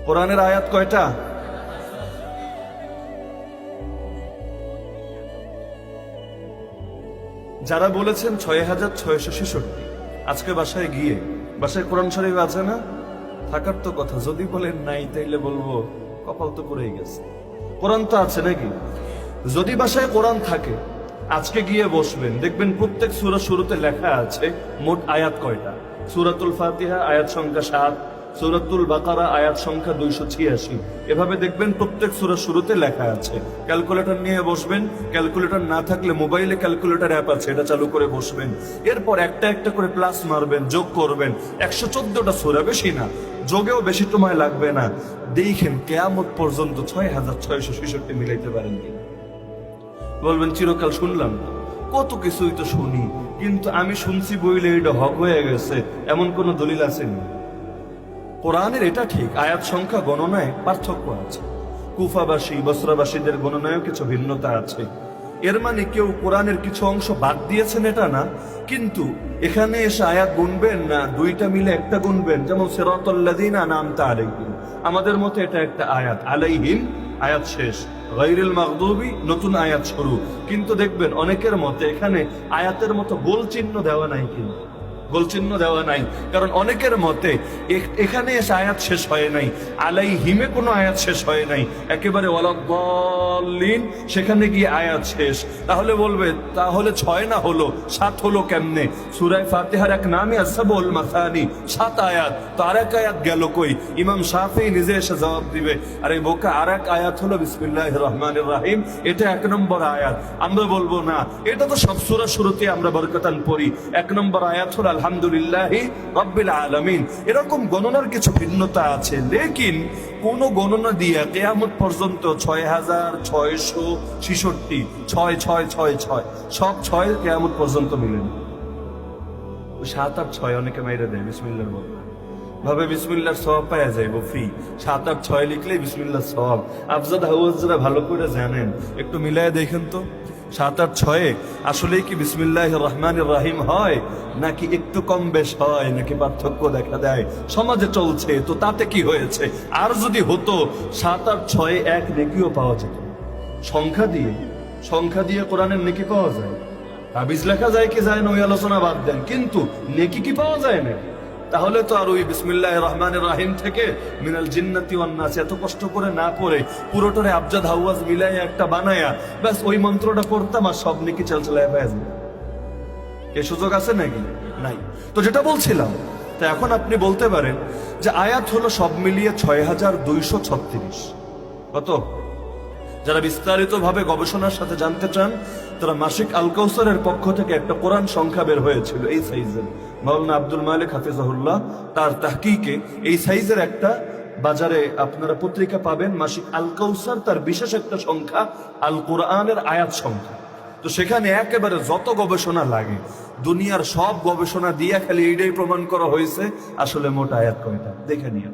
কোরআনের আয়াত কয়টা? যারা বলেছেন ৬,৬৬৬, আজকে বাসায় গিয়ে, বাসায় কোরআন শরীফ আছে না? থাকার তো কথা। যদি বলেন নাই, তাইলে বলবো কপাল তো পড়েই গেছে। কোরআন তো আছে নাকি? যদি বাসায় কোরআন থাকে, আজকে গিয়ে বসবেন, দেখবেন প্রত্যেক সূরা শুরুতে লেখা আছে মোট আয়াত কয়টা। সূরাতুল ফাতিহা আয়াত সংখ্যা ৭, সূরাতুল বাকারা আয়াত সংখ্যা ২৮৬। এভাবে দেখবেন প্রত্যেক সূরা শুরুতে লেখা আছে। ক্যালকুলেটর নিয়ে বসবেন, ক্যালকুলেটর না থাকলে মোবাইলে ক্যালকুলেটর অ্যাপ আছে, এটা চালু করে বসবেন। এরপর একটা একটা করে প্লাস মারবেন, যোগ করবেন। ১১৪টা সূরা, বেশি না, যোগেও বেশি সময় লাগবে না। দেখেন কিয়ামত পর্যন্ত ৬,৬৬৬ মিলাইতে পারেন কি? বলবেন চিরকাল শুনলাম না, কত কিছুই তো শুনি, কিন্তু আমি শুনছি বইলে এটা হক হয়ে গেছে, এমন কোন দলিল আসেনি। কোরআনের এটা ঠিক, আয়াত সংখ্যা গণনায় পার্থক্য আছে। কুফাবাসী বসরাবাসীদের গণনায়ও কিছু ভিন্নতা আছে। এর মানে কেউ কোরআনের কিছু অংশ বাদ দিয়েছেন এটা না, কিন্তু এখানে এসে আয়াত গুনবেন না, দুইটা মিলে একটা গুনবেন। যেমন সিরাতাল্লাযীনা আনআমতা আলাইহিম, আমাদের মতে এটা একটা আয়াত, আলাইহিম আয়াত শেষ, গায়রিল মাগদুবি নতুন আয়াত শুরু। কিন্তু দেখবেন অনেকের মতে এখানে আয়াতের মতো গোল চিহ্ন দেওয়া নাই, কিন্তু গোল চিহ্ন দেওয়া নাই, কারণ অনেকের মতে এখানে এসে আয়াত শেষ হয় নাই, আলাইহিমে কোনো আয়াত শেষ হয় নাই, একেবারে ওয়ালাদ-দাল্লিন সেখানে গিয়ে আয়াত শেষ। তাহলে বলবে তাহলে ৬ না হলো ৭ হলো কেমনে? সূরা ফাতিহার এক নামই আসসাবুল মাসানি, ৭ আয়াত, তো আর এক আয়াত গেল কই? ইমাম শাফিঈ নিজে এসে জবাব দিবে, আরে বোকা, আর এক আয়াত হলো বিসমিল্লাহির রহমানির রহিম, এটা ১ নম্বর আয়াত। আমরা বলবো না, এটা তো সব সূরা শুরুতে আমরা বরকতান পড়ি, ১ নম্বর আয়াত হলো আলহামদুলিল্লাহি রাব্বিল আলামিন। এরকম গণনার কিছু ভিন্নতা আছে, লেকিন কোন গণনা দিয়ে কিয়ামত পর্যন্ত ৬,৬৬৬, ৬,৬৬৬, সব ৬ কিয়ামত পর্যন্ত মিলেন। ৭ আর ৬ অনেকে মাইরে দেয় বিসমিল্লাহর বদলে, ভাবে বিসমিল্লাহর সওয়াব পাওয়া যাইব ফ্রি। ৭ আর ৬ লিখলেই বিসমিল্লাহর সওয়াব। আফজাদ হাওয়াজরা ভালো করে জানেন, একটু মিলায় দেখেন তো ৭ আর ৬ আসলেই কি বিসমিল্লাহির রহমানির রহিম হয়, নাকি একটু কম বেশ হয়, নাকি পার্থক্য দেখা দেয়? সমাজে চলছে তো তাতে কি হয়েছে? আর যদি হতো ৭ আর ৬ এক নেকিও পাওয়া যেত। সংখ্যা দিয়ে কোরআনের নেকি পাওয়া যায়? তাবিজ লেখা যায় কি যায় না ওই আলোচনা বাদ দেন, কিন্তু নেকি কি পাওয়া যায় না? তাহলে তো আর ওই বিসমিল্লাহির রহমানির রহিম থেকে মিনাল জিন্নাতি ওয়ান নাস এত কষ্ট করে না পড়ে পুরোটারে আবজাদ হাওয়াজ মিলাইয়া একটা বানায়া ব্যাস ওই মন্ত্রটা পড়তাম আর সব নেকি চলচলায় পেয়ে যাবে। এ সুযোগ আছে নাকি? নাই। তো যেটা বলছিলাম, তা এখন আপনি বলতে পারেন যে আয়াত হলো সব মিলিয়ে ৬,২৩৬। কত? যারা বিস্তারিত ভাবে গবেষণার সাথে জানতে চান, তারা মাসিক আল কাউসারের পক্ষ থেকে একটা কোরআন সংখ্যা বের হয়েছিল এই সাইজের, মাওলানা আব্দুল মালিক হাফিজাহুল্লাহ তার তাহকিকে এই সাইজের একটা বাজারে আপনারা পত্রিকা পাবেন, মাসিক আল কাউসার, তার বিশেষ একটা সংখ্যা আল কোরআনের আয়াত সংখ্যা। তো সেখানে একেবারে যত গবেষণা লাগে, দুনিয়ার সব গবেষণা দিয়ে খালি এইটাই প্রমাণ করা হয়েছে আসলে মোট আয়াত কয়টা, দেখে নিয়ে।